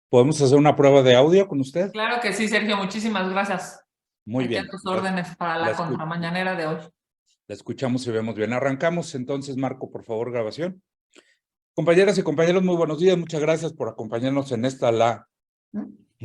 ¿Podemos hacer una prueba de audio con usted? Claro que sí, Sergio, muchísimas gracias. Muy Aquí a bien. tus órdenes para la escu- contramañanera de hoy. la escuchamos y vemos bien. Arrancamos entonces, Marco, por favor, grabación. Compañeras y compañeros, muy buenos días. Muchas gracias por acompañarnos en la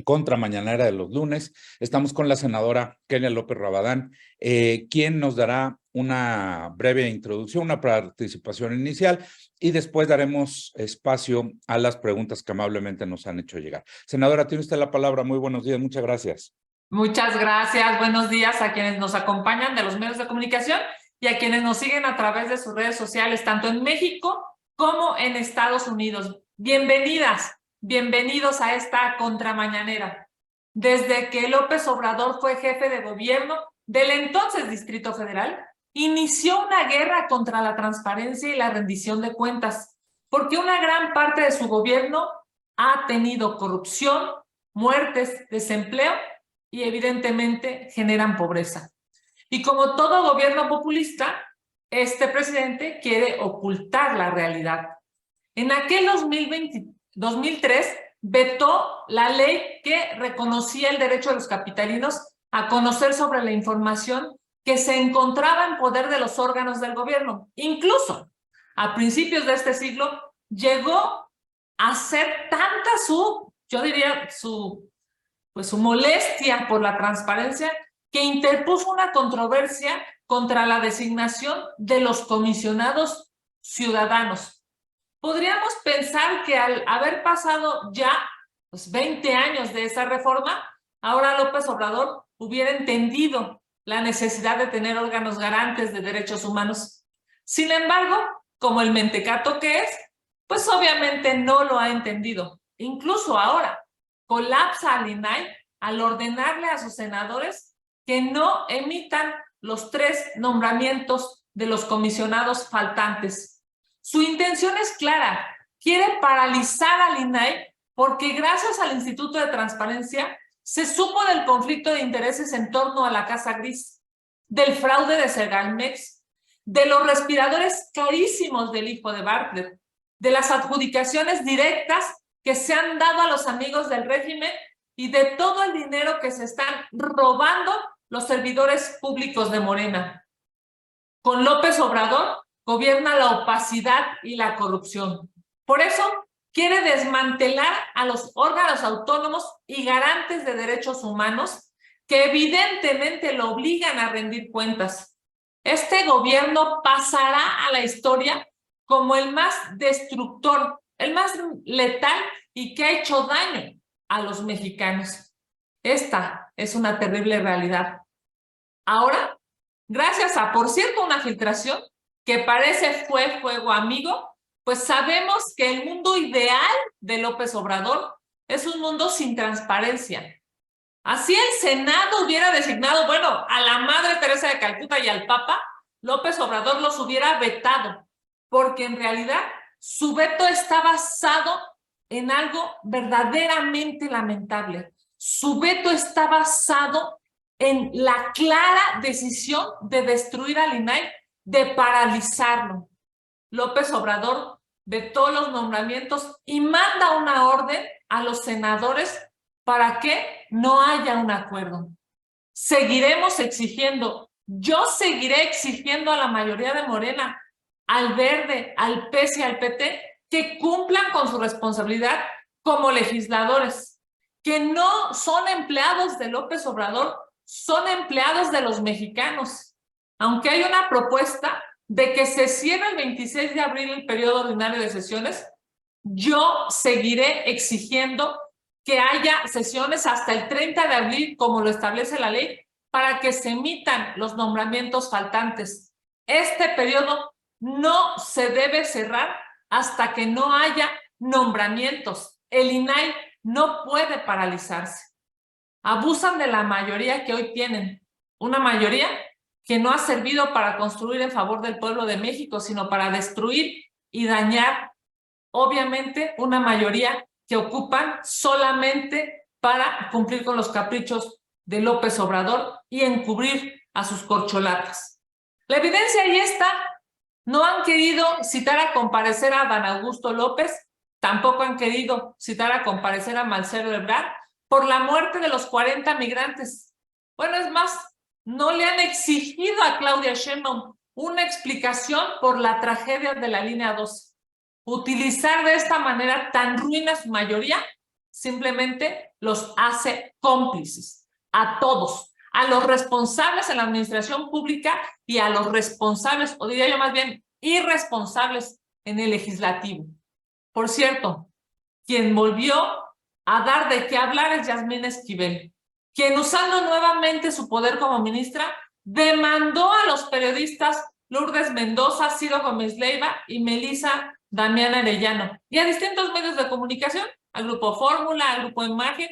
contramañanera de los lunes. Estamos con la senadora Kenia López Rabadán, quien nos dará una breve introducción, una participación inicial, y después daremos espacio a las preguntas que amablemente nos han hecho llegar. Senadora, tiene usted la palabra. Muy buenos días. Muchas gracias. Muchas gracias, buenos días a quienes nos acompañan de los medios de comunicación y a quienes nos siguen a través de sus redes sociales, tanto en México como en Estados Unidos. Bienvenidas, bienvenidos a esta contramañanera. Desde que López Obrador fue jefe de gobierno del entonces Distrito Federal, inició una guerra contra la transparencia y la rendición de cuentas, porque una gran parte de su gobierno ha tenido corrupción, muertes, desempleo y evidentemente generan pobreza. Y como todo gobierno populista, este presidente quiere ocultar la realidad. En aquel 2003 vetó la ley que reconocía el derecho de los capitalinos a conocer sobre la información que se encontraba en poder de los órganos del gobierno. Incluso a principios de este siglo llegó a ser tanta su molestia por la transparencia, que interpuso una controversia contra la designación de los comisionados ciudadanos. Podríamos pensar que al haber pasado ya 20 años de esa reforma, ahora López Obrador hubiera entendido la necesidad de tener órganos garantes de derechos humanos. Sin embargo, como el mentecato que es, pues obviamente no lo ha entendido. Incluso ahora colapsa al INAI al ordenarle a sus senadores que no emitan los 3 nombramientos de los comisionados faltantes. Su intención es clara, quiere paralizar al INAI porque gracias al Instituto de Transparencia se supo del conflicto de intereses en torno a la Casa Gris, del fraude de Segalmex, de los respiradores carísimos del hijo de Bartlett, de las adjudicaciones directas que se han dado a los amigos del régimen y de todo el dinero que se están robando los servidores públicos de Morena. Con López Obrador gobierna la opacidad y la corrupción. Por eso quiere desmantelar a los órganos autónomos y garantes de derechos humanos que evidentemente lo obligan a rendir cuentas. Este gobierno pasará a la historia como el más destructor, el más letal y que ha hecho daño a los mexicanos. Esta es una terrible realidad. Ahora, gracias a, por cierto, una filtración que parece fue fuego amigo, pues sabemos que el mundo ideal de López Obrador es un mundo sin transparencia. Así el Senado hubiera designado, bueno, a la Madre Teresa de Calcuta y al Papa, López Obrador los hubiera vetado, porque en realidad su veto está basado en algo verdaderamente lamentable. Su veto está basado en la clara decisión de destruir al INAI, de paralizarlo. López Obrador vetó los nombramientos y manda una orden a los senadores para que no haya un acuerdo. Seguiremos exigiendo, yo seguiré exigiendo a la mayoría de Morena, al Verde, al PES y al PT, que cumplan con su responsabilidad como legisladores, que no son empleados de López Obrador, son empleados de los mexicanos. Aunque hay una propuesta de que se cierre el 26 de abril el periodo ordinario de sesiones, yo seguiré exigiendo que haya sesiones hasta el 30 de abril, como lo establece la ley, para que se emitan los nombramientos faltantes. Este periodo no se debe cerrar hasta que no haya nombramientos. El INAI no puede paralizarse. Abusan de la mayoría que hoy tienen, una mayoría que no ha servido para construir en favor del pueblo de México, sino para destruir y dañar, obviamente, una mayoría que ocupan solamente para cumplir con los caprichos de López Obrador y encubrir a sus corcholatas. La evidencia ahí está. No han querido citar a comparecer a Dan Augusto López, Tampoco han querido citar a comparecer a Marcelo Ebrard por la muerte de los 40 migrantes. Bueno, es más, no le han exigido a Claudia Sheinbaum una explicación por la tragedia de la línea 12. Utilizar de esta manera tan ruin a su mayoría simplemente los hace cómplices a todos, a los responsables en la administración pública y a los responsables, o diría yo más bien, irresponsables en el legislativo. Por cierto, quien volvió a dar de qué hablar es Yasmín Esquivel, quien usando nuevamente su poder como ministra, demandó a los periodistas Lourdes Mendoza, Ciro Gómez Leiva y Melissa Damián Arellano, y a distintos medios de comunicación, al Grupo Fórmula, al Grupo Imagen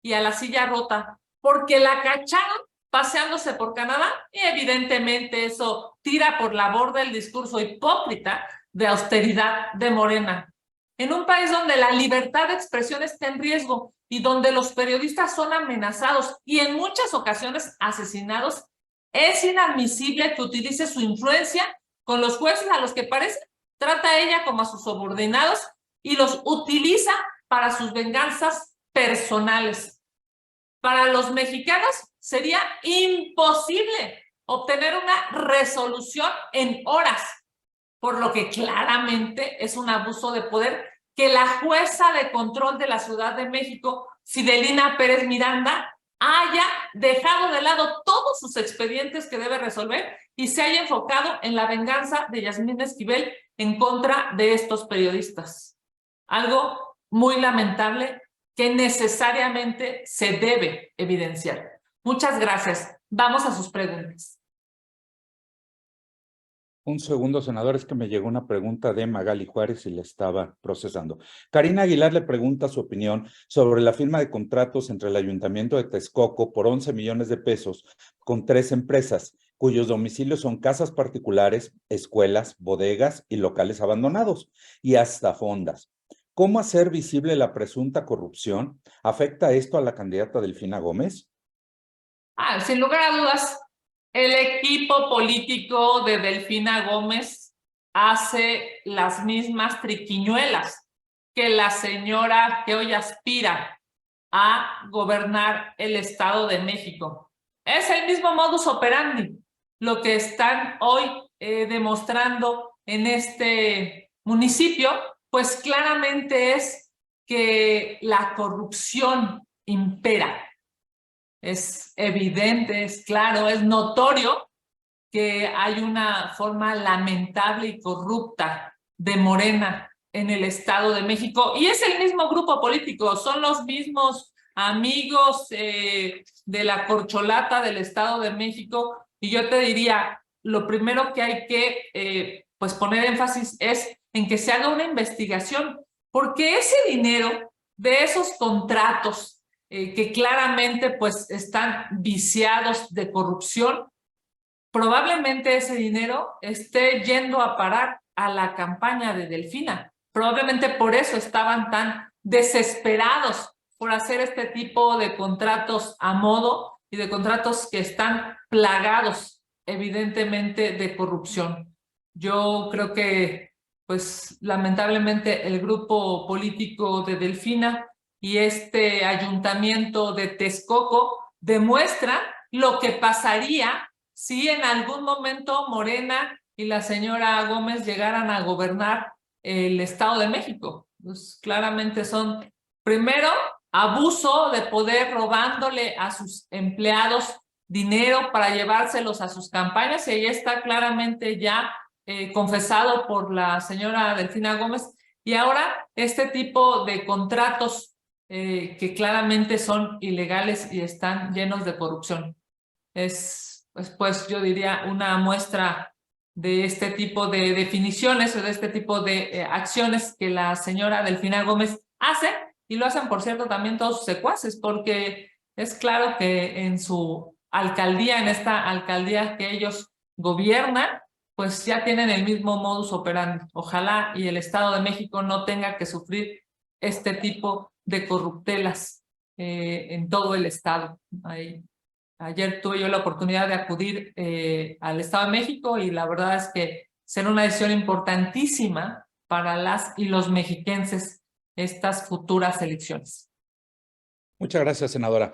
y a La Silla Rota, porque la cacharon paseándose por Canadá y evidentemente eso tira por la borda el discurso hipócrita de austeridad de Morena. En un país donde la libertad de expresión está en riesgo y donde los periodistas son amenazados y en muchas ocasiones asesinados, es inadmisible que utilice su influencia con los jueces a los que parece trata a ella como a sus subordinados y los utiliza para sus venganzas personales. Para los mexicanos sería imposible obtener una resolución en horas, por lo que claramente es un abuso de poder que la jueza de control de la Ciudad de México, Fidelina Pérez Miranda, haya dejado de lado todos sus expedientes que debe resolver y se haya enfocado en la venganza de Yasmín Esquivel en contra de estos periodistas. Algo muy lamentable que necesariamente se debe evidenciar. Muchas gracias. Vamos a sus preguntas. Un segundo, senador, es que me llegó una pregunta de Magali Juárez y la estaba procesando. Karina Aguilar le pregunta su opinión sobre la firma de contratos entre el Ayuntamiento de Texcoco por 11 millones de pesos con 3 empresas, cuyos domicilios son casas particulares, escuelas, bodegas y locales abandonados, y hasta fondas. ¿Cómo hacer visible la presunta corrupción? ¿Afecta esto a la candidata Delfina Gómez? Sin lugar a dudas, el equipo político de Delfina Gómez hace las mismas triquiñuelas que la señora que hoy aspira a gobernar el Estado de México. Es el mismo modus operandi, lo que están hoy demostrando en este municipio, pues claramente es que la corrupción impera. Es evidente, es claro, es notorio que hay una forma lamentable y corrupta de Morena en el Estado de México. Y es el mismo grupo político, son los mismos amigos de la corcholata del Estado de México. Y yo te diría, lo primero que hay que pues poner énfasis es en que se haga una investigación, porque ese dinero de esos contratos que claramente pues están viciados de corrupción, probablemente ese dinero esté yendo a parar a la campaña de Delfina. Probablemente por eso estaban tan desesperados por hacer este tipo de contratos a modo y de contratos que están plagados evidentemente de corrupción. Yo creo que pues lamentablemente el grupo político de Delfina y este ayuntamiento de Texcoco demuestra lo que pasaría si en algún momento Morena y la señora Gómez llegaran a gobernar el Estado de México. Pues claramente son, primero, abuso de poder robándole a sus empleados dinero para llevárselos a sus campañas, y ahí está claramente ya confesado por la señora Delfina Gómez. Y ahora este tipo de contratos que claramente son ilegales y están llenos de corrupción. Es, pues yo diría, una muestra de este tipo de definiciones o de este tipo de acciones que la señora Delfina Gómez hace, y lo hacen, por cierto, también todos sus secuaces, porque es claro que en su alcaldía, en esta alcaldía que ellos gobiernan, pues ya tienen el mismo modus operandi. Ojalá y el Estado de México no tenga que sufrir este tipo de corruptelas en todo el estado. Ayer tuve yo la oportunidad de acudir al Estado de México y la verdad es que será una decisión importantísima para las y los mexiquenses estas futuras elecciones. Muchas gracias, senadora.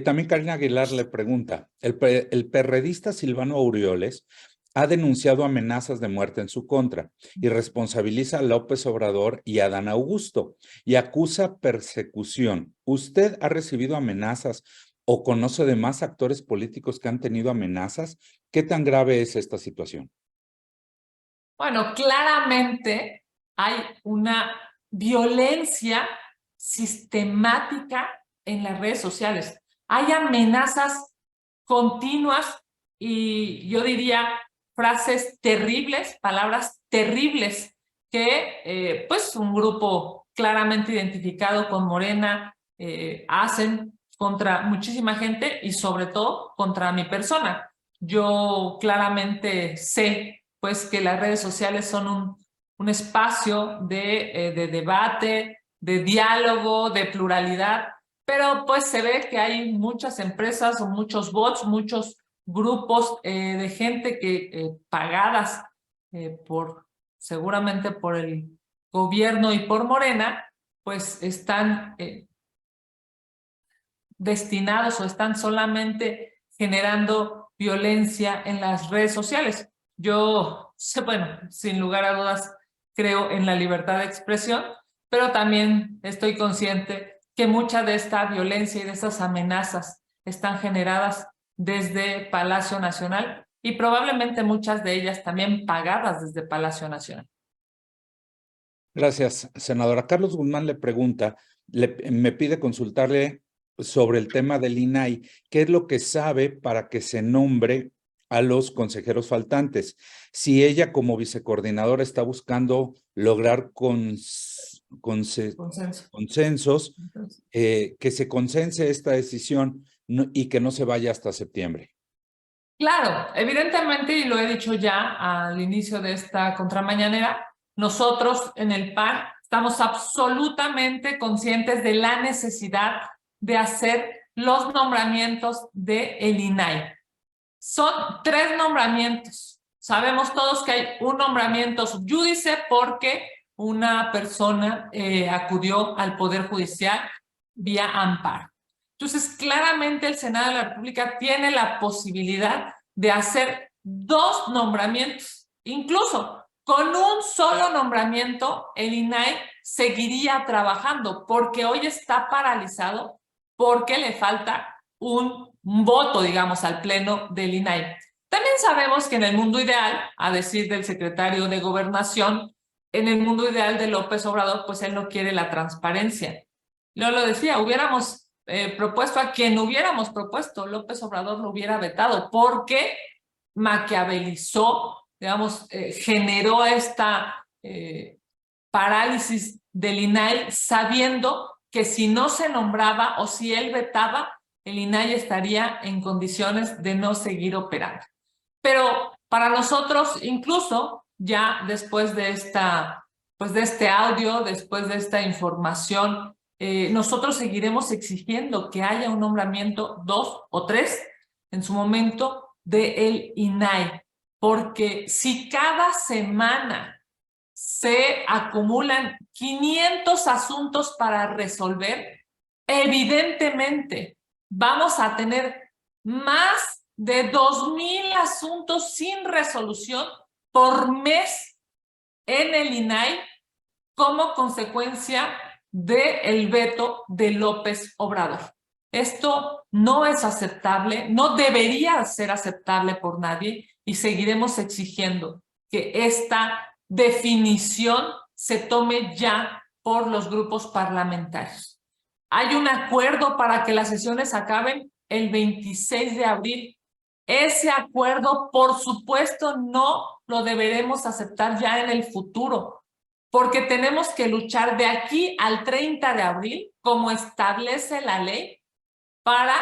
También Karina Aguilar le pregunta, el perredista Silvano Aureoles ha denunciado amenazas de muerte en su contra y responsabiliza a López Obrador y a Adán Augusto y acusa persecución. ¿Usted ha recibido amenazas o conoce de más actores políticos que han tenido amenazas? ¿Qué tan grave es esta situación? Bueno, claramente hay una violencia sistemática en las redes sociales. Hay amenazas continuas y yo diría frases terribles, palabras terribles que pues un grupo claramente identificado con Morena hacen contra muchísima gente y sobre todo contra mi persona. Yo claramente sé pues que las redes sociales son un espacio de debate, de diálogo, de pluralidad, pero pues se ve que hay muchas empresas o muchos bots, muchos grupos de gente que pagadas seguramente por el gobierno y por Morena, pues están destinados o están solamente generando violencia en las redes sociales. Yo, bueno, sin lugar a dudas, creo en la libertad de expresión, pero también estoy consciente que mucha de esta violencia y de esas amenazas están generadas desde Palacio Nacional y probablemente muchas de ellas también pagadas desde Palacio Nacional. Gracias, senadora. Carlos Guzmán le pregunta, me pide consultarle sobre el tema del INAI. ¿Qué es lo que sabe para que se nombre a los consejeros faltantes? Si ella como vicecoordinadora está buscando lograr consensos, que se consense esta decisión y que no se vaya hasta septiembre. Claro, evidentemente, y lo he dicho ya al inicio de esta contramañanera, nosotros en el PAN estamos absolutamente conscientes de la necesidad de hacer los nombramientos del INAI. Son 3 nombramientos. Sabemos todos que hay un nombramiento subjúdice porque una persona acudió al Poder Judicial vía amparo. Entonces, claramente el Senado de la República tiene la posibilidad de hacer 2 nombramientos. Incluso con un solo nombramiento, el INAI seguiría trabajando porque hoy está paralizado porque le falta un voto, digamos, al pleno del INAI. También sabemos que en el mundo ideal, a decir del secretario de Gobernación, en el mundo ideal de López Obrador, pues él no quiere la transparencia. Yo lo decía, hubiéramos propuesto a quien hubiéramos propuesto, López Obrador lo hubiera vetado, porque maquiavelizó, digamos, generó esta parálisis del INAI sabiendo que si no se nombraba o si él vetaba, el INAI estaría en condiciones de no seguir operando. Pero para nosotros, incluso ya después de de este audio, después de esta información, nosotros seguiremos exigiendo que haya un nombramiento 2 o 3 en su momento del INAI, porque si cada semana se acumulan 500 asuntos para resolver, evidentemente vamos a tener más de 2,000 asuntos sin resolución por mes en el INAI como consecuencia del veto de López Obrador. Esto no es aceptable, no debería ser aceptable por nadie y seguiremos exigiendo que esta definición se tome ya por los grupos parlamentarios. Hay un acuerdo para que las sesiones acaben el 26 de abril. Ese acuerdo, por supuesto, no lo deberemos aceptar ya en el futuro, porque tenemos que luchar de aquí al 30 de abril, como establece la ley, para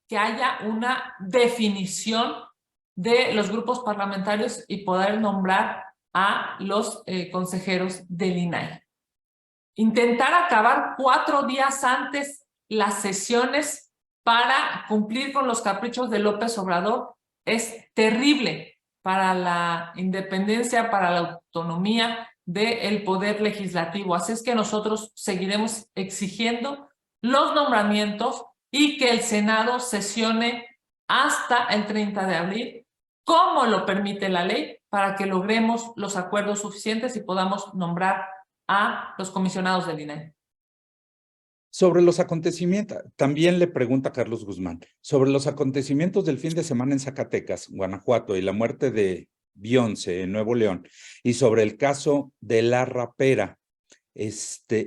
que haya una definición de los grupos parlamentarios y poder nombrar a los consejeros del INAI. Intentar acabar 4 días antes las sesiones para cumplir con los caprichos de López Obrador es terrible para la independencia, para la autonomía del Poder Legislativo. Así es que nosotros seguiremos exigiendo los nombramientos y que el Senado sesione hasta el 30 de abril, como lo permite la ley, para que logremos los acuerdos suficientes y podamos nombrar a los comisionados del INAI. Sobre los acontecimientos, también le pregunta Carlos Guzmán, sobre los acontecimientos del fin de semana en Zacatecas, Guanajuato, y la muerte de Beyoncé en Nuevo León, y sobre el caso de la rapera,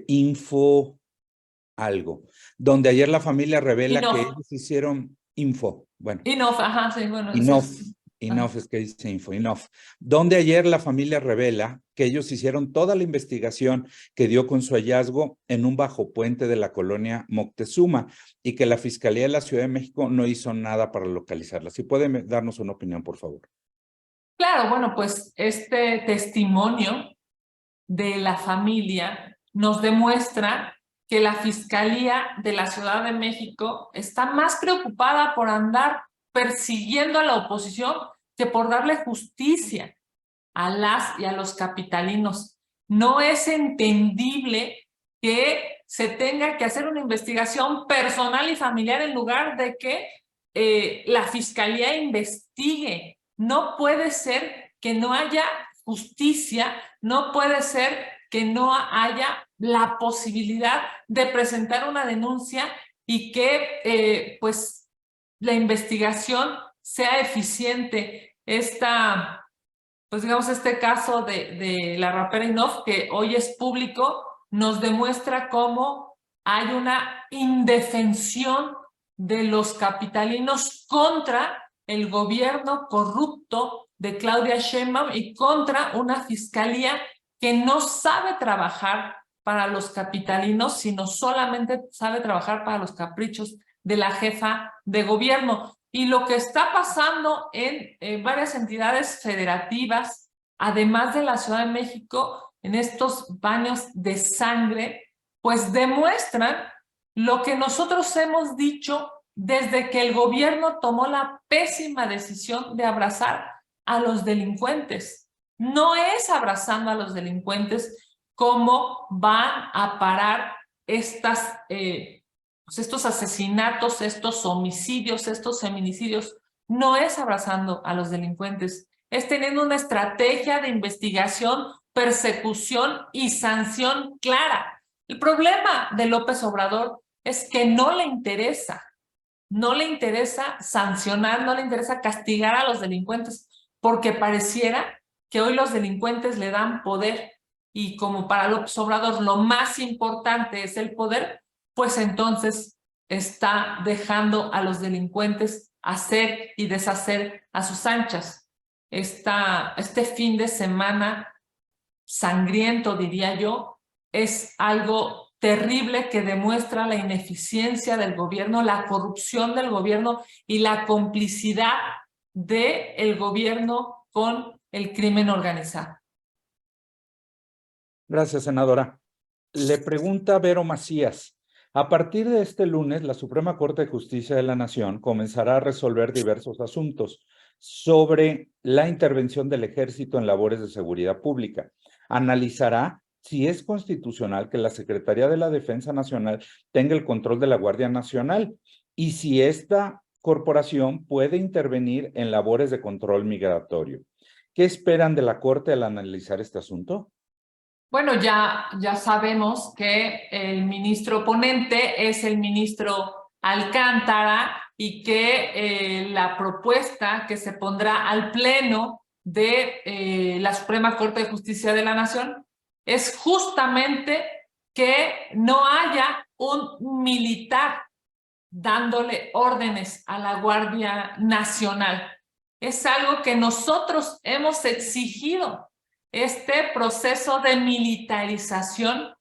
Info algo, donde ayer la familia revela que ellos hicieron Enough, ajá, sí, bueno. Enough es que dice Info, Enough. Donde ayer la familia revela que ellos hicieron toda la investigación que dio con su hallazgo en un bajo puente de la colonia Moctezuma y que la Fiscalía de la Ciudad de México no hizo nada para localizarla. Si puede darnos una opinión, por favor. Claro, bueno, pues este testimonio de la familia nos demuestra que la Fiscalía de la Ciudad de México está más preocupada por andar persiguiendo a la oposición que por darle justicia a las y a los capitalinos. No es entendible que se tenga que hacer una investigación personal y familiar en lugar de que la Fiscalía investigue. No puede ser que no haya justicia, no puede ser que no haya la posibilidad de presentar una denuncia y que pues la investigación sea eficiente. Pues digamos, este caso de la rapera Enough, que hoy es público, nos demuestra cómo hay una indefensión de los capitalinos contra el gobierno corrupto de Claudia Sheinbaum y contra una fiscalía que no sabe trabajar para los capitalinos, sino solamente sabe trabajar para los caprichos de la jefa de gobierno. Y lo que está pasando en varias entidades federativas, además de la Ciudad de México, en estos baños de sangre, pues demuestran lo que nosotros hemos dicho desde que el gobierno tomó la pésima decisión de abrazar a los delincuentes. No es abrazando a los delincuentes cómo van a parar estos asesinatos, estos homicidios, estos feminicidios. No es abrazando a los delincuentes, es teniendo una estrategia de investigación, persecución y sanción clara. El problema de López Obrador es que no le interesa sancionar, no le interesa castigar a los delincuentes, porque pareciera que hoy los delincuentes le dan poder y como para López Obrador lo más importante es el poder, pues entonces está dejando a los delincuentes hacer y deshacer a sus anchas. Este fin de semana sangriento, diría yo, es algo terrible que demuestra la ineficiencia del gobierno, la corrupción del gobierno y la complicidad del gobierno con el crimen organizado. Gracias, senadora. Le pregunta Vero Macías. A partir de este lunes, la Suprema Corte de Justicia de la Nación comenzará a resolver diversos asuntos sobre la intervención del Ejército en labores de seguridad pública. Analizará si es constitucional que la Secretaría de la Defensa Nacional tenga el control de la Guardia Nacional y si esta corporación puede intervenir en labores de control migratorio. ¿Qué esperan de la Corte al analizar este asunto? Bueno, ya sabemos que el ministro ponente es el ministro Alcántara y que la propuesta que se pondrá al pleno de la Suprema Corte de Justicia de la Nación es justamente que no haya un militar dándole órdenes a la Guardia Nacional. Es algo que nosotros hemos exigido. Este proceso de militarización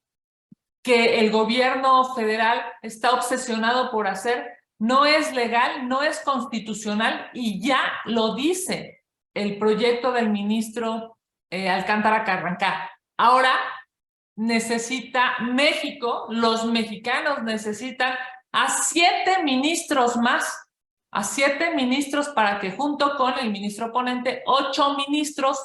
que el gobierno federal está obsesionado por hacer no es legal, no es constitucional y ya lo dice el proyecto del ministro Alcántara Carrancá. Ahora necesita México, los mexicanos necesitan a 7 ministros más, a 7 ministros para que junto con el ministro ponente, 8 ministros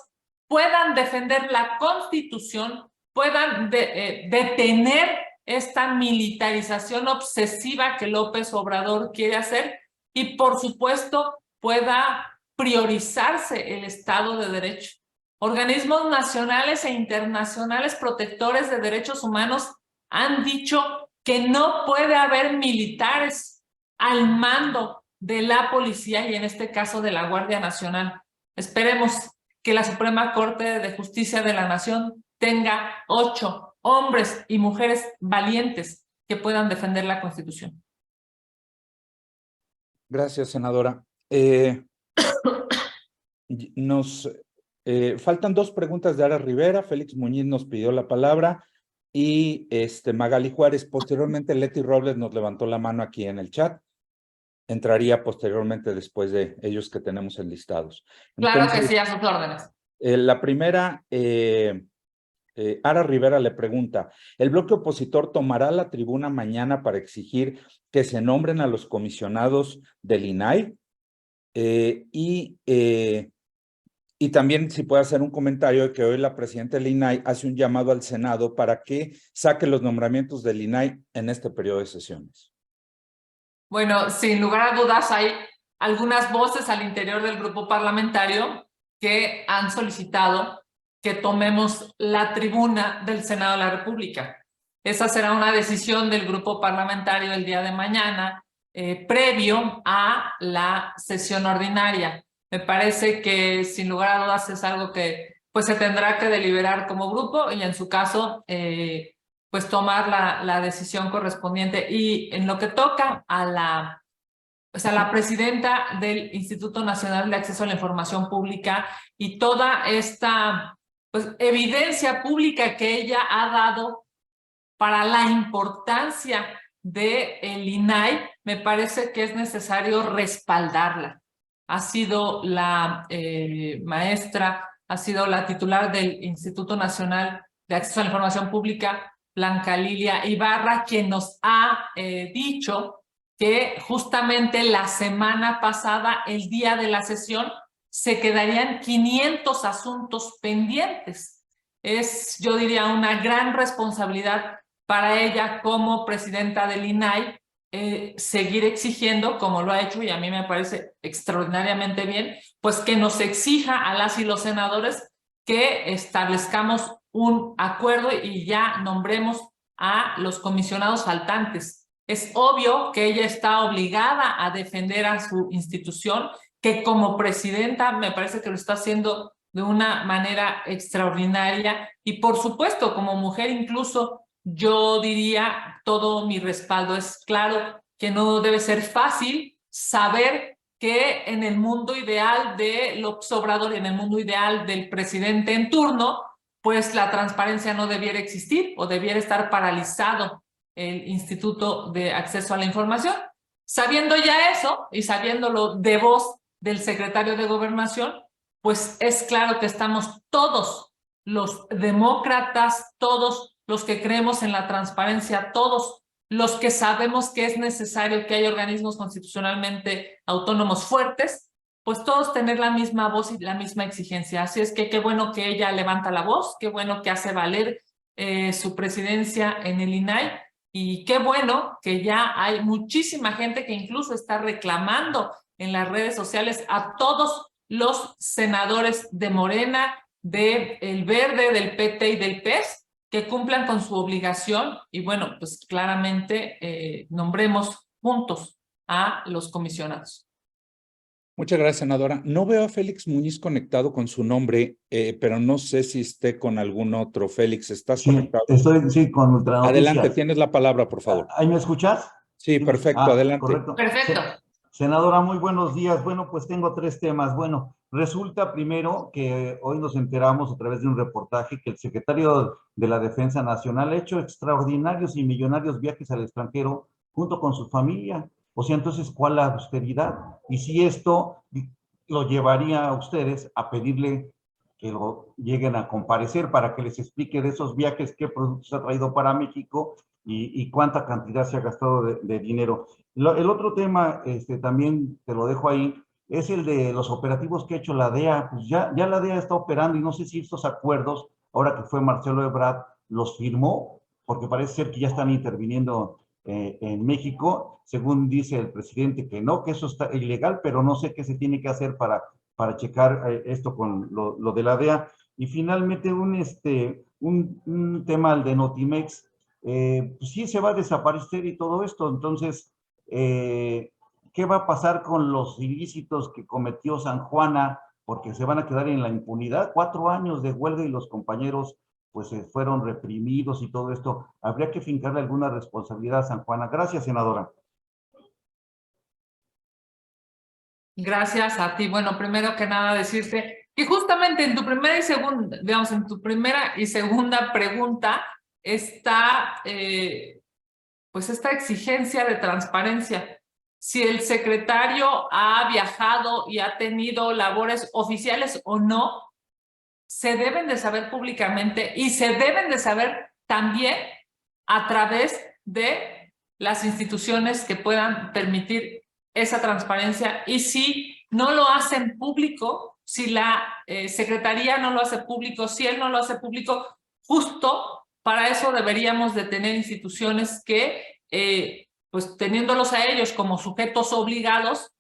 puedan defender la Constitución, puedan detener esta militarización obsesiva que López Obrador quiere hacer y, por supuesto, pueda priorizarse el Estado de Derecho. Organismos nacionales e internacionales protectores de derechos humanos han dicho que no puede haber militares al mando de la policía y en este caso de la Guardia Nacional. Esperemos que la Suprema Corte de Justicia de la Nación tenga 8 hombres y mujeres valientes que puedan defender la Constitución. Gracias, senadora. Nos faltan 2 preguntas de Ara Rivera. Félix Muñiz nos pidió la palabra y Magali Juárez. Posteriormente, Leti Robles nos levantó la mano aquí en el chat. Entraría posteriormente después de ellos que tenemos enlistados. Claro que sí, a sus órdenes. La primera, Ara Rivera le pregunta, ¿el bloque opositor tomará la tribuna mañana para exigir que se nombren a los comisionados del INAI? Y también si puede hacer un comentario de que hoy la presidenta del INAI hace un llamado al Senado para que saque los nombramientos del INAI en este periodo de sesiones. Bueno, sin lugar a dudas hay algunas voces al interior del grupo parlamentario que han solicitado que tomemos la tribuna del Senado de la República. Esa será una decisión del grupo parlamentario el día de mañana, previo a la sesión ordinaria. Me parece que sin lugar a dudas es algo que pues se tendrá que deliberar como grupo y en su caso pues tomar la decisión correspondiente. Y en lo que toca a la presidenta del Instituto Nacional de Acceso a la Información Pública y toda esta pues evidencia pública que ella ha dado para la importancia del INAI, me parece que es necesario respaldarla. Ha sido la maestra, ha sido la titular del Instituto Nacional de Acceso a la Información Pública, Blanca Lilia Ibarra, quien nos ha dicho que justamente la semana pasada, el día de la sesión, se quedarían 500 asuntos pendientes. Es, yo diría, una gran responsabilidad para ella como presidenta del INAI seguir exigiendo, como lo ha hecho, y a mí me parece extraordinariamente bien, pues que nos exija a las y los senadores que establezcamos un acuerdo y ya nombremos a los comisionados faltantes. Es obvio que ella está obligada a defender a su institución, que como presidenta me parece que lo está haciendo de una manera extraordinaria y por supuesto como mujer incluso yo diría todo mi respaldo. Es claro que no debe ser fácil saber que en el mundo ideal de López Obrador y en el mundo ideal del presidente en turno, pues la transparencia no debiera existir o debiera estar paralizado el Instituto de Acceso a la Información. Sabiendo ya eso y sabiéndolo de voz del secretario de Gobernación, pues es claro que estamos todos los demócratas, todos los que creemos en la transparencia, todos los que sabemos que es necesario que haya organismos constitucionalmente autónomos fuertes, pues todos tener la misma voz y la misma exigencia. Así es que qué bueno que ella levanta la voz, qué bueno que hace valer su presidencia en el INAI y qué bueno que ya hay muchísima gente que incluso está reclamando en las redes sociales a todos los senadores de Morena, del Verde, del PT y del PES, que cumplan con su obligación y bueno, pues claramente nombremos juntos a los comisionados. Muchas gracias, senadora. No veo a Félix Muñiz conectado con su nombre, pero no sé si esté con algún otro. Félix, ¿estás conectado? Estoy con Ultranoticias. Adelante, tienes la palabra, por favor. ¿Ahí me escuchas? Sí, perfecto, adelante. Correcto. Perfecto. Senadora, muy buenos días. Bueno, pues tengo 3 temas. Bueno, resulta primero que hoy nos enteramos a través de un reportaje que el secretario de la Defensa Nacional ha hecho extraordinarios y millonarios viajes al extranjero junto con su familia. O sea, entonces, ¿cuál la austeridad? Y si esto lo llevaría a ustedes a pedirle que lo lleguen a comparecer para que les explique de esos viajes qué productos ha traído para México y cuánta cantidad se ha gastado de dinero. El otro tema, también te lo dejo ahí, es el de los operativos que ha hecho la DEA. Pues ya la DEA está operando y no sé si estos acuerdos, ahora que fue Marcelo Ebrard, los firmó, porque parece ser que ya están interviniendo en México, según dice el presidente que no, que eso está ilegal, pero no sé qué se tiene que hacer para checar esto con lo de la DEA. Y finalmente un tema, el de Notimex, pues sí se va a desaparecer y todo esto, entonces, ¿qué va a pasar con los ilícitos que cometió San Juana? Porque se van a quedar en la impunidad. 4 años de huelga y los compañeros pues fueron reprimidos y todo esto. Habría que fincarle alguna responsabilidad a San Juana. Gracias, senadora. Gracias a ti. Bueno, primero que nada decirte que justamente en tu primera y segunda, digamos, en tu primera y segunda pregunta está, pues esta exigencia de transparencia. Si el secretario ha viajado y ha tenido labores oficiales o no, se deben de saber públicamente y se deben de saber también a través de las instituciones que puedan permitir esa transparencia. Y si no lo hacen público, si la Secretaría no lo hace público, si él no lo hace público, justo para eso deberíamos de tener instituciones que, pues teniéndolos a ellos como sujetos obligados,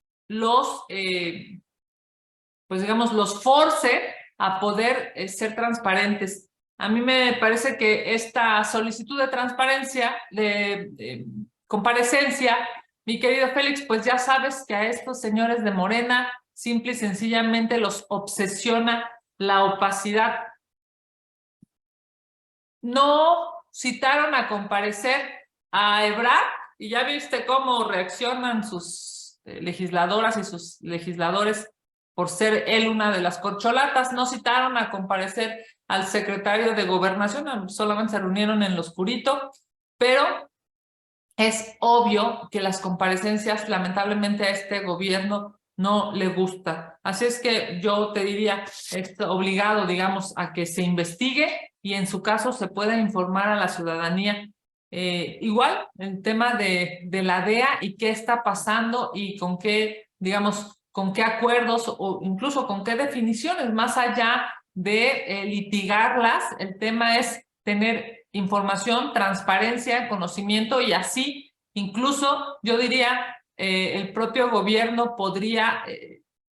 pues digamos, los force a poder ser transparentes. A mí me parece que esta solicitud de transparencia, de comparecencia, mi querido Félix, pues ya sabes que a estos señores de Morena simple y sencillamente los obsesiona la opacidad. No citaron a comparecer a Ebrard y ya viste cómo reaccionan sus legisladoras y sus legisladores por ser él una de las corcholatas. No citaron a comparecer al secretario de Gobernación, solamente se reunieron en lo oscurito, pero es obvio que las comparecencias lamentablemente a este gobierno no le gusta. Así es que yo te diría, es obligado, digamos, a que se investigue y en su caso se pueda informar a la ciudadanía. Igual, el tema de la DEA y qué está pasando y con qué, digamos, con qué acuerdos o incluso con qué definiciones, más allá de litigarlas, el tema es tener información, transparencia, conocimiento y así, incluso yo diría, el propio gobierno podría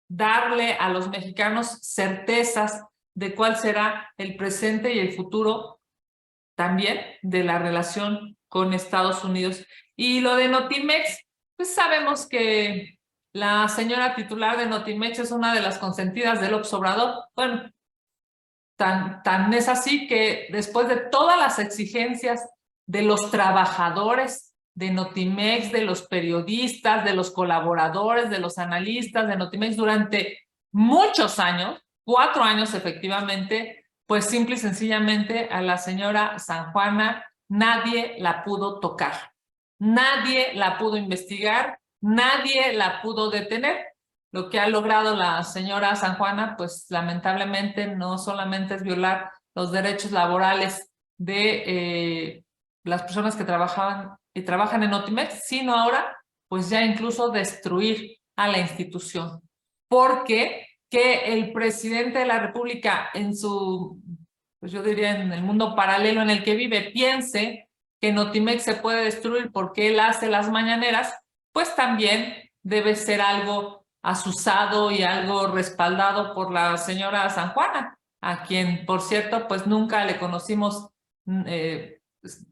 darle a los mexicanos certezas de cuál será el presente y el futuro también de la relación con Estados Unidos. Y lo de Notimex, pues sabemos que la señora titular de Notimex es una de las consentidas del López Obrador. Bueno, tan es así que después de todas las exigencias de los trabajadores de Notimex, de los periodistas, de los colaboradores, de los analistas de Notimex durante muchos años, 4 años efectivamente, pues simple y sencillamente a la señora San Juana nadie la pudo tocar, nadie la pudo investigar, nadie la pudo detener. Lo que ha logrado la señora San Juana, pues lamentablemente no solamente es violar los derechos laborales de las personas que trabajan en Notimex, sino ahora pues ya incluso destruir a la institución. Porque que el presidente de la República en su, pues yo diría en el mundo paralelo en el que vive, piense que Notimex se puede destruir porque él hace las mañaneras, pues también debe ser algo asusado y algo respaldado por la señora San Juana, a quien, por cierto, pues nunca le conocimos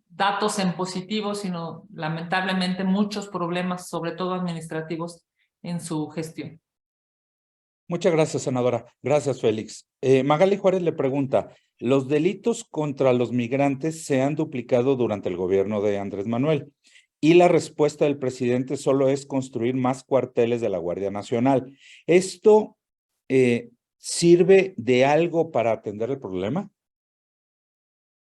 datos en positivo, sino lamentablemente muchos problemas, sobre todo administrativos, en su gestión. Muchas gracias, senadora. Gracias, Félix. Magali Juárez le pregunta, ¿los delitos contra los migrantes se han duplicado durante el gobierno de Andrés Manuel? Y la respuesta del presidente solo es construir más cuarteles de la Guardia Nacional. ¿Esto sirve de algo para atender el problema?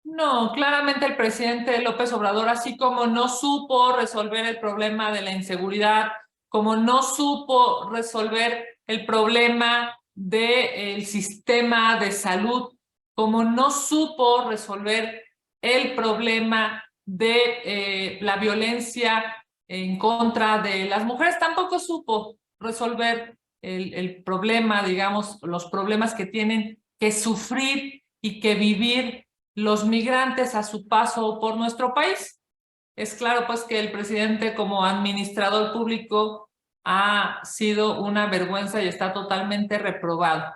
No, claramente el presidente López Obrador, así como no supo resolver el problema de la inseguridad, como no supo resolver el problema del sistema de salud, como no supo resolver el problema de la violencia en contra de las mujeres, tampoco supo resolver el problema, digamos, los problemas que tienen que sufrir y que vivir los migrantes a su paso por nuestro país. Es claro, pues, que el presidente como administrador público ha sido una vergüenza y está totalmente reprobado.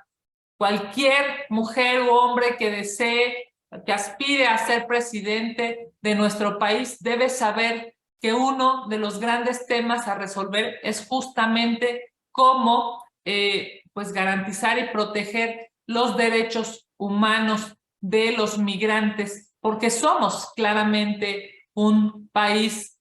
Cualquier mujer u hombre que desee, que aspire a ser presidente de nuestro país debe saber que uno de los grandes temas a resolver es justamente cómo pues garantizar y proteger los derechos humanos de los migrantes, porque somos claramente un país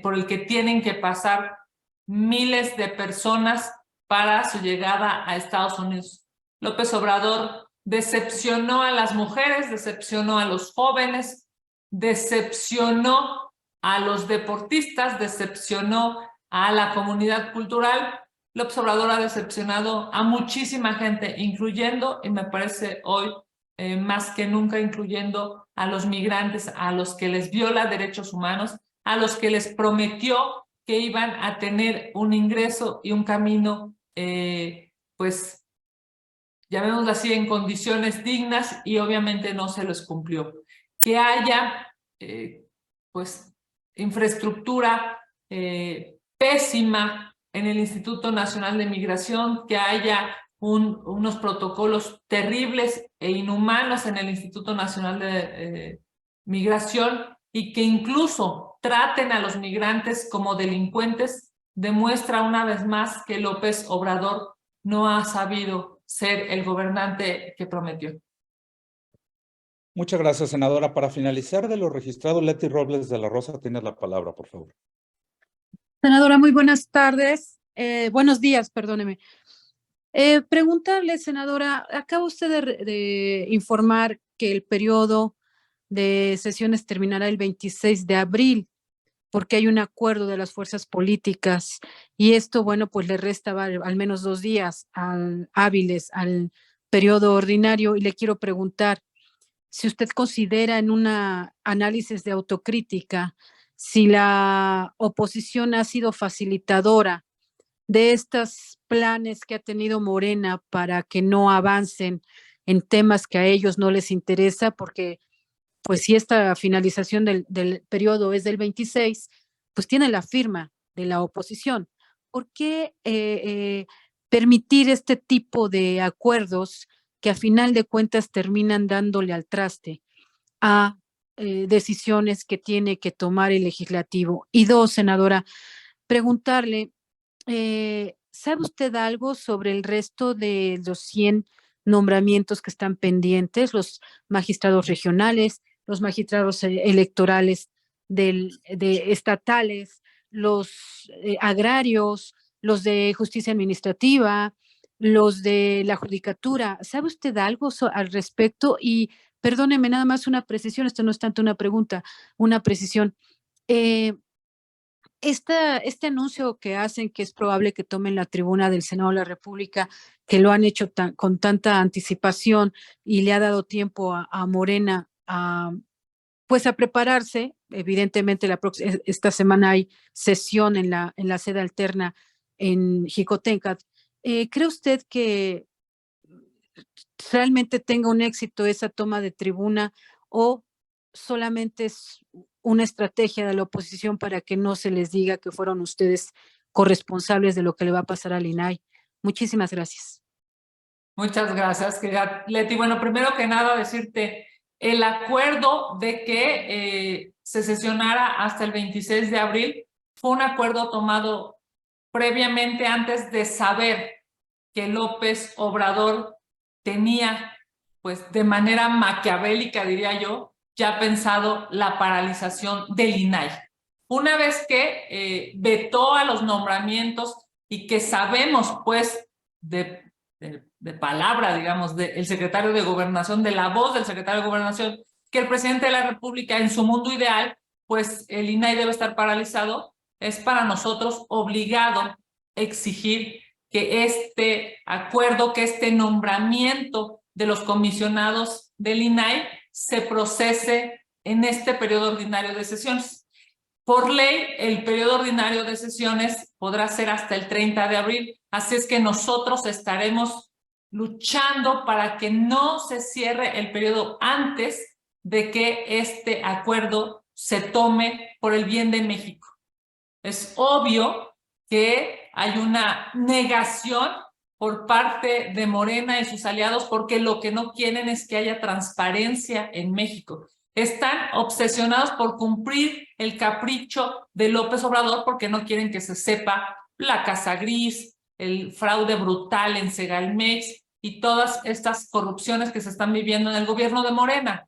por el que tienen que pasar miles de personas para su llegada a Estados Unidos. López Obrador decepcionó a las mujeres, decepcionó a los jóvenes, decepcionó a los deportistas, decepcionó a la comunidad cultural. López Obrador ha decepcionado a muchísima gente, incluyendo, y me parece hoy más que nunca, incluyendo a los migrantes, a los que les viola derechos humanos, a los que les prometió que iban a tener un ingreso y un camino, pues, llamémoslo así, en condiciones dignas, y obviamente no se les cumplió. Que haya, pues, infraestructura pésima en el Instituto Nacional de Migración, que haya unos protocolos terribles e inhumanos en el Instituto Nacional de Migración, y que incluso traten a los migrantes como delincuentes, demuestra una vez más que López Obrador no ha sabido ser el gobernante que prometió. Muchas gracias, senadora. Para finalizar, de lo registrado, Leti Robles de la Rosa, tienes la palabra, por favor. Senadora, muy buenas tardes. Buenos días, perdóneme. Preguntarle, senadora, acaba usted de informar que el periodo de sesiones terminará el 26 de abril, porque hay un acuerdo de las fuerzas políticas, y esto, bueno, pues le resta al menos 2 días hábiles al periodo ordinario, y le quiero preguntar si usted considera, en un análisis de autocrítica, si la oposición ha sido facilitadora de estos planes que ha tenido Morena para que no avancen en temas que a ellos no les interesa, porque pues si esta finalización del periodo es del 26, pues tiene la firma de la oposición. ¿Por qué permitir este tipo de acuerdos que a final de cuentas terminan dándole al traste a decisiones que tiene que tomar el legislativo? Y 2, senadora, preguntarle, ¿sabe usted algo sobre el resto de los 100 nombramientos que están pendientes, los magistrados regionales, los magistrados electorales estatales, los agrarios, los de justicia administrativa, los de la judicatura? ¿Sabe usted algo al respecto? Y perdóneme, nada más una precisión, esto no es tanto una pregunta, una precisión. Este anuncio que hacen, que es probable que tomen la tribuna del Senado de la República, que lo han hecho con tanta anticipación y le ha dado tiempo a Morena pues a prepararse. Evidentemente esta semana hay sesión en la sede alterna en Jicotencat. ¿Cree usted que realmente tenga un éxito esa toma de tribuna, o solamente es una estrategia de la oposición para que no se les diga que fueron ustedes corresponsables de lo que le va a pasar al INAI? Muchísimas gracias. Muchas gracias, querida Leti. Bueno, primero que nada decirte, el acuerdo de que se sesionara hasta el 26 de abril fue un acuerdo tomado previamente, antes de saber que López Obrador tenía, pues de manera maquiavélica, diría yo, ya pensado la paralización del INAI. Una vez que vetó a los nombramientos, y que sabemos, pues, de palabra, digamos, del secretario de Gobernación, de la voz del secretario de Gobernación, que el presidente de la República, en su mundo ideal, pues el INAI debe estar paralizado, es para nosotros obligado exigir que este acuerdo, que este nombramiento de los comisionados del INAI se procese en este periodo ordinario de sesiones. Por ley, el periodo ordinario de sesiones podrá ser hasta el 30 de abril, así es que nosotros estaremos luchando para que no se cierre el periodo antes de que este acuerdo se tome por el bien de México. Es obvio que hay una negación por parte de Morena y sus aliados porque lo que no quieren es que haya transparencia en México. Están obsesionados por cumplir el capricho de López Obrador porque no quieren que se sepa la casa gris, el fraude brutal en Segalmex y todas estas corrupciones que se están viviendo en el gobierno de Morena.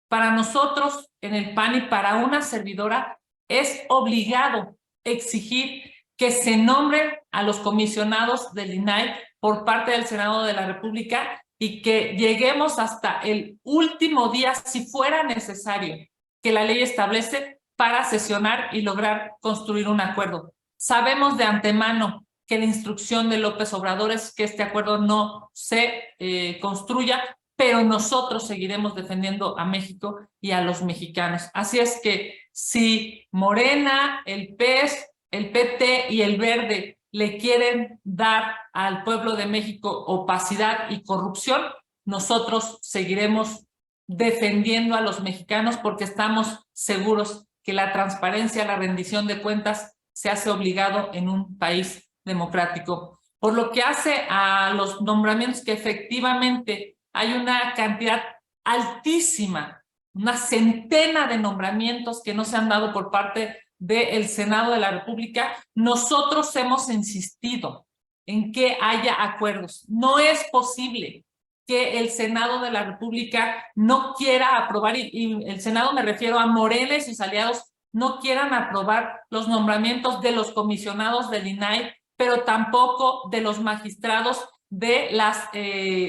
Para nosotros en el PAN y para una servidora es obligado exigir que se nombren a los comisionados del INAI por parte del Senado de la República y que lleguemos hasta el último día, si fuera necesario, que la ley establece para sesionar y lograr construir un acuerdo. Sabemos de antemano que la instrucción de López Obrador es que este acuerdo no se construya, pero nosotros seguiremos defendiendo a México y a los mexicanos. Así es que si Morena, el PES, el PT y el Verde le quieren dar al pueblo de México opacidad y corrupción, nosotros seguiremos defendiendo a los mexicanos porque estamos seguros que la transparencia, la rendición de cuentas se hace obligado en un país democrático. Por lo que hace a los nombramientos, que efectivamente hay una cantidad altísima, una centena de nombramientos que no se han dado por parte del Senado de la República, nosotros hemos insistido en que haya acuerdos. No es posible que el Senado de la República no quiera aprobar, y el Senado me refiero a Morena y sus aliados, no quieran aprobar los nombramientos de los comisionados del INAI, pero tampoco de los magistrados de las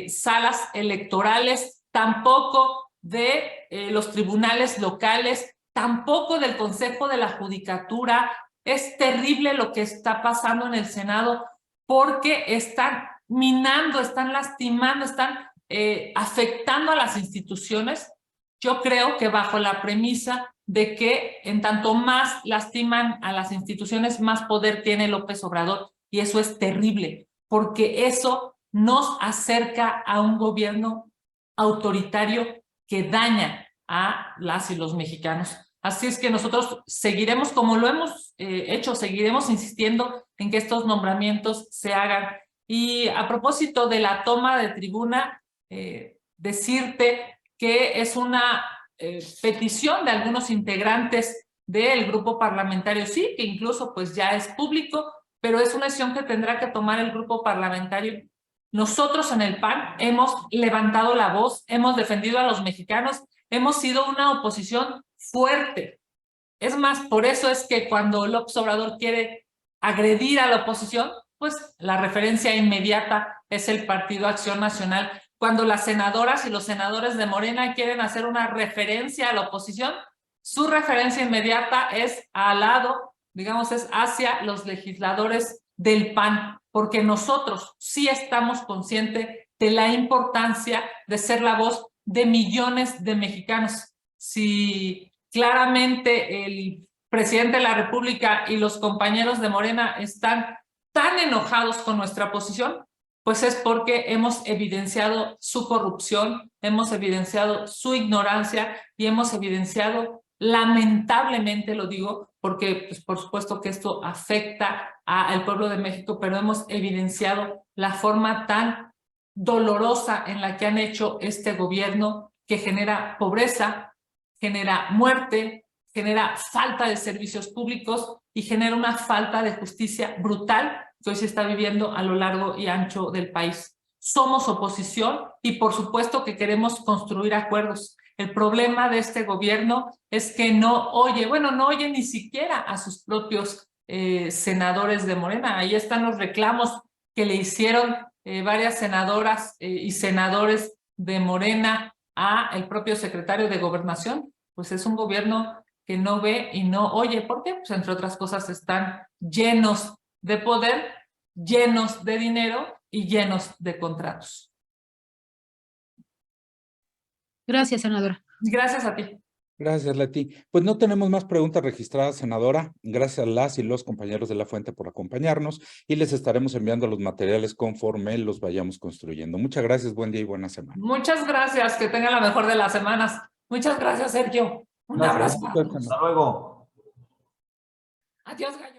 salas electorales, tampoco de los tribunales locales, tampoco del Consejo de la Judicatura. Es terrible lo que está pasando en el Senado porque están minando, están lastimando, están afectando a las instituciones. Yo creo que bajo la premisa de que en tanto más lastiman a las instituciones, más poder tiene López Obrador, y eso es terrible, porque eso nos acerca a un gobierno autoritario que daña a las y los mexicanos. Así es que nosotros seguiremos, como lo hemos hecho, seguiremos insistiendo en que estos nombramientos se hagan. Y a propósito de la toma de tribuna, decirte que es una petición de algunos integrantes del grupo parlamentario, sí, que incluso pues ya es público, pero es una decisión que tendrá que tomar el grupo parlamentario. Nosotros en el PAN hemos levantado la voz, hemos defendido a los mexicanos, hemos sido una oposición fuerte. Es más, por eso es que cuando López Obrador quiere agredir a la oposición, pues la referencia inmediata es el Partido Acción Nacional. Cuando las senadoras y los senadores de Morena quieren hacer una referencia a la oposición, su referencia inmediata es al lado, digamos, es hacia los legisladores del PAN, porque nosotros sí estamos conscientes de la importancia de ser la voz de millones de mexicanos. Si claramente el presidente de la República y los compañeros de Morena están tan enojados con nuestra posición, pues es porque hemos evidenciado su corrupción, hemos evidenciado su ignorancia y hemos evidenciado, lamentablemente lo digo, porque pues, por supuesto que esto afecta al pueblo de México, pero hemos evidenciado la forma tan dolorosa en la que han hecho este gobierno, que genera pobreza, genera muerte, genera falta de servicios públicos y genera una falta de justicia brutal que hoy se está viviendo a lo largo y ancho del país. Somos oposición y por supuesto que queremos construir acuerdos. El problema de este gobierno es que no oye, bueno, no oye ni siquiera a sus propios senadores de Morena. Ahí están los reclamos que le hicieron varias senadoras y senadores de Morena a el propio secretario de Gobernación. Pues es un gobierno que no ve y no oye. ¿Por qué? Pues entre otras cosas están llenos de poder, llenos de dinero y llenos de contratos. Gracias, senadora. Gracias a ti. Gracias, Leti. Pues no tenemos más preguntas registradas, senadora. Gracias a las y los compañeros de La Fuente por acompañarnos y les estaremos enviando los materiales conforme los vayamos construyendo. Muchas gracias, buen día y buena semana. Muchas gracias, que tengan la mejor de las semanas. Muchas gracias, Sergio. Un Gracias. abrazo para todos. Hasta luego. Adiós, gallo.